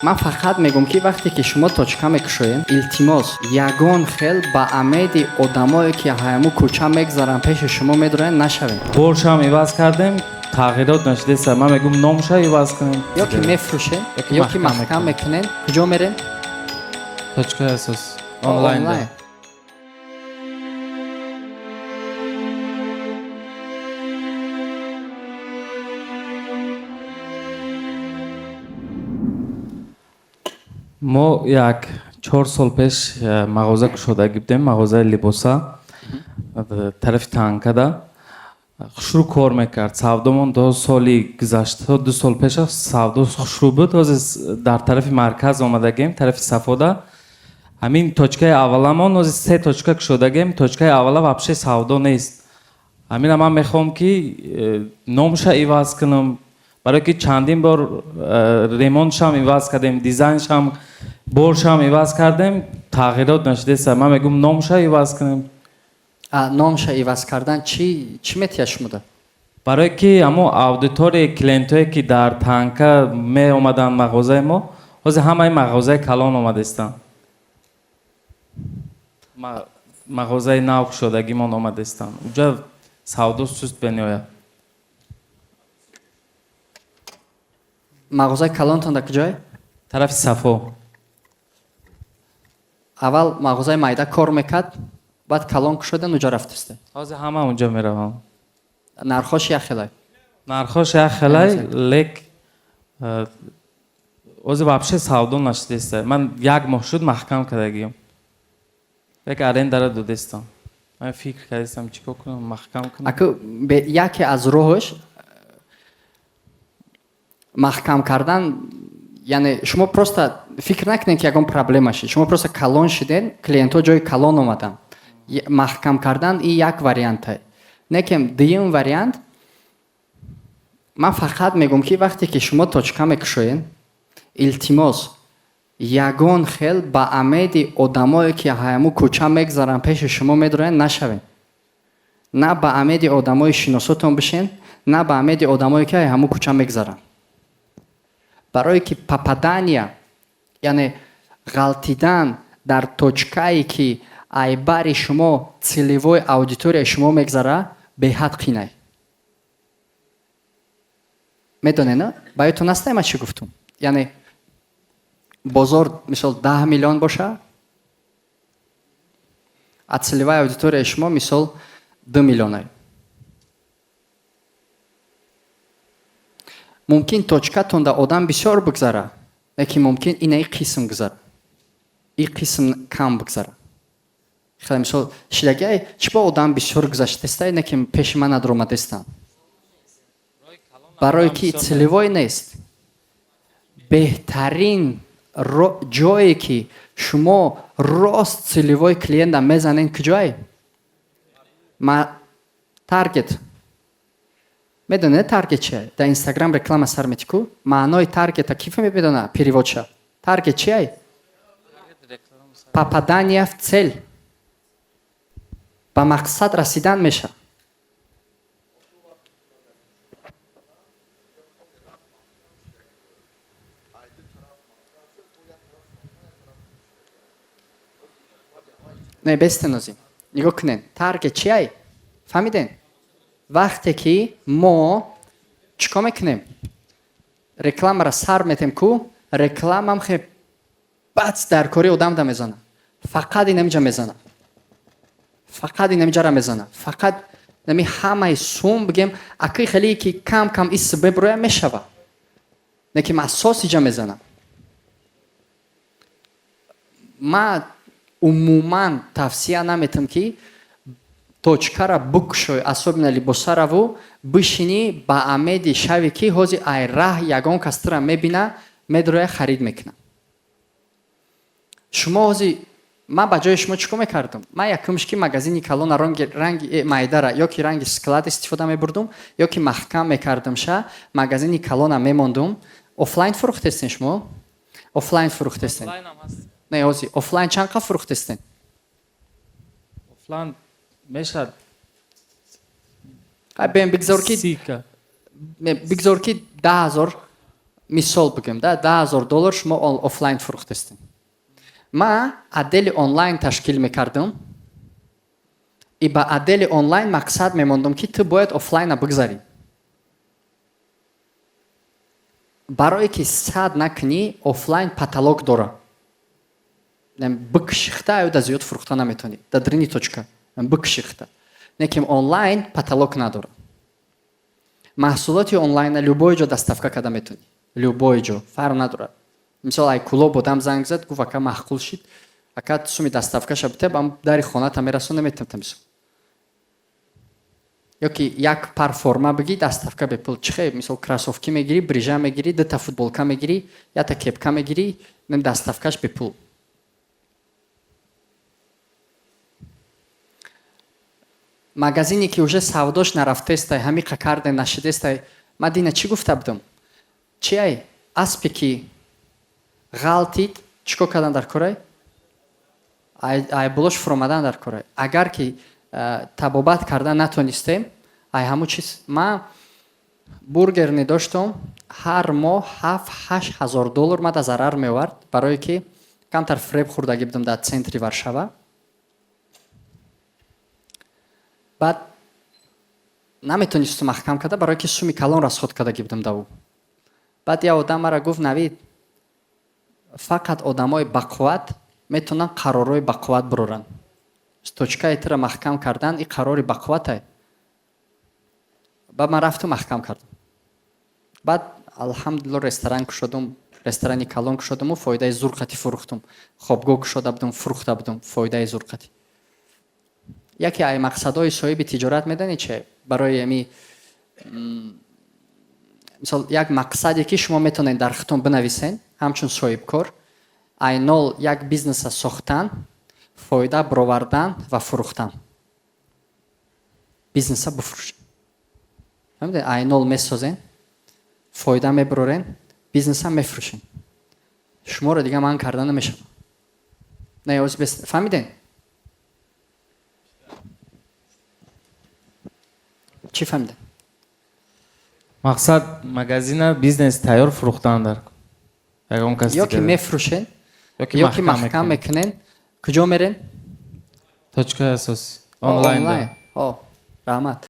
من فقط میگم که وقتی که شما توچکا میکشوین التماس یگان خیل با امید آدمایی که همو کوچه میگذارن پیش شما میدونن نشوین. برشم عوض کردیم تغییرات نشده است. من میگم نامش عوض کنیم یا که میفروشین یا که محکم میکنین. کجا میرین؟ توچکا اساس آنلاین. ما یک 4 سال پیش مغازه کشاده گفتیم، مغازه لباسا طرف تانکدا شروع کار میکرد. سودامون 2 سالی گذشته، 2 سال پیش سودا شروع بود. در طرف مرکز آمدگیم، طرف صفاده. همین توچکای اولمون از 3 توچکا کشادگیم. توچکای اولا вообще سودا نیست. همین من میخوام که نامش عوض کنم، برای که چندین بار ریمونتش هم عوض کردیم، دیزاینش هم برش هم عوض کردیم، تغییرات نشده است. من میگم نامش عوض کنیم. نامش عوض کردن چی میتیش مده؟ برای که اما اودیتور کلینتایی که در تانکا می اومدن مغازه ما، از همه مغازه کلان اومده استن. مغازه نو شدگی من اومده استن. اونجا سودا سست بنیاید. مغازه کلانتون در کجای؟ طرف صفا. اول مغازه مایده کار میکرد، بعد کلان کشیدن اونجا رفتسته. از همه اونجا میروم. نرخش یک خیلی؟ نرخش یک خیلی، لیک از вообще سودا نشده است. من یک ماه شد محکم کردگیم. یک ارین داره دو دستم. من فکر کردم چیکار کنم، محکم کنم. اگه به یکی از راهش محکم کردن، یعنی شما پروستا فکر نکنین که یکم پرابلم شد. شما پروستا کلان شدین، کلینت‌ها جای کلان اومدن. محکم کردن این یک وریانته. نکم دوم وریانت، من فقط میگم که وقتی که شما توچکا میکشوین التماس یگان خیل با امید آدمایی که همو کوچه میگذارن پیش شما میدونن نشوین. نه با امید آدمای شناساتون بشین، نه با امید آدمایی که همو کوچه میگذارن. برای که پاپادانیا، یعنی غلطیدن در توچکایی که ایباری شما цілевой аудитория شما میگذاره به حد قینه. میدونه نه؟ باید نسته ما چی گفتم؟ یعنی بازار مثال 10 میلیون باشه، а цілевая аудитория شما مثال 2 میلیونه. ممکن توچکاتون در آدم بسیار بگذاره، لیکن ممکن این قسم گذاره. این قسم کم بگذاره. خیلی مثال شدگی چی با آدم بسیار گذشته است، لیکن پیش من ندرومده است. برای که цілевой نیست. بهترین جایی که شما راست цілевой کلینت میزنین کجایی؟ ما تارگت. میدونه تارگت چیه؟ در اینستاگرام реклама سر میتیکو. معنای تارگت کیف میبینه؟ переводча. تارگت چیه؟ попадание в цель. با مقصد رسیدن میشه. نه بستنازیم. نگاه کنین. تارگت چیه؟ فهمیدین؟ وقتی که ما چیکار میکنیم؟ رکلام را سر میتیم کو رکلام هم خیلی بد در کاری آدم دا میزنه. فقط این نمیجا میزنه. فقط این نمیجا را میزنه. فقط نمی همه سوم بگیم اکی خیلی که کم کم این سبب روی میشوه. نکیم اساسی جا میزنه. ما عموما توصیه نمیتم که توچکا را بکشوی особенно لباسا را و بشینی با امید شوی که حوزی ای راه یگان کسی را میبینه میدروی خرید میکنه. شما حوزی ما با جای شما چیکار میکردم؟ ما یکمش که مگزینی کلان رنگ مایده را یا که رنگ سکلات استفاده میبردم یا که محکم میکردم شه مگزینی کلان هم میماندم. آفلاین فروخت هستین شما؟ آفلاین فروخت هستین؟ نه حوزی آفلاین چند قفل فروخت هستین؟ آفلاین میشه بگذار که 10,000 мисол бигем, да, $10,000 шумо офлайн фурухтастем. Ма адели онлайн ташкил мекардам и ба адели онлайн мақсад мемондам ки ту бояд офлайна бигзарӣ. барое ки сад накунӣ офлайн паталог дора. Бикшихта аюда зиёд фурухта наметавонӣ. Дадрини точка. Бикшихта. Неким онлайн паталог надора. маҳсулоти онлайна любой ҷо доставка карда метавонӣ. Любой ҷо. Фарқ надорад. Мисол ай куло бодам занг зад, гуфт ака маҳқул шид. Ака суми доставкаша битеб, ам дари хоната мерасон наметавонам мисол. Ёки як пар форма бигӣ доставка бепул. Чихе мисол кроссовки мегирӣ, брижа мегирӣ, дута футболка мегирӣ, ята кепка мегирӣ, доставкаш бепул. магазине ки уже савдош нарафтестай, ҳамиқа карде нашидестай, Мадина чӣ гуфта будам? Чи ай аспе ки ғалтид чӣ кор кардан дар корай? Ай булош фуромадан дар корай. Агар ки табобат кардан натонистем, ай ҳамун чиз ма бургер недоштам, ҳар моҳ $7,000 мада зарар меовард, барое ки камтар фреб хӯрдагӣ будам дар центри Варшава. баъд наметонистам маҳкам карда, барое ки суми калон расход кардагӣ будам даву. баъд я одам мара гуфт Навид, фақат одамои бақувват метавонанд қарорҳои бақувват бироранд. С точкаи тира маҳкам кардан и қарори бақуввате. баъд ман рафтам маҳкам кардам. баъд алҳамдулилла ресторан кушодам, ресторани калон кушодаму фоидаи зурқати фурухтам. Хобгоҳ кушода будам, фурухта будам, фоидаи зурқати. яке ай мақсадҳои соҳиби тиҷорат медонӣ че? Барои ами мисол як мақсаде ки шумо метавонед дар хитон бинависен, ҳамчун соҳибкор, ай нол як бизнеса сохтан, фоида баровардан ва фурухтан. Бизнеса бифурӯшед. ай нол месозен, фоида мебарорен, бизнеса мефурӯшен. Шуморо дига ман карда намешавам. Не озбест. Фаҳмиден? Чӣ фаҳмиден? мақсад магазина бизнес тайёр фурӯхтан дар ягон кас ёки мефурӯшен, ёки маҳкам мекунен. Куҷо мерен? точка асосӣ онлайн. Раҳмат.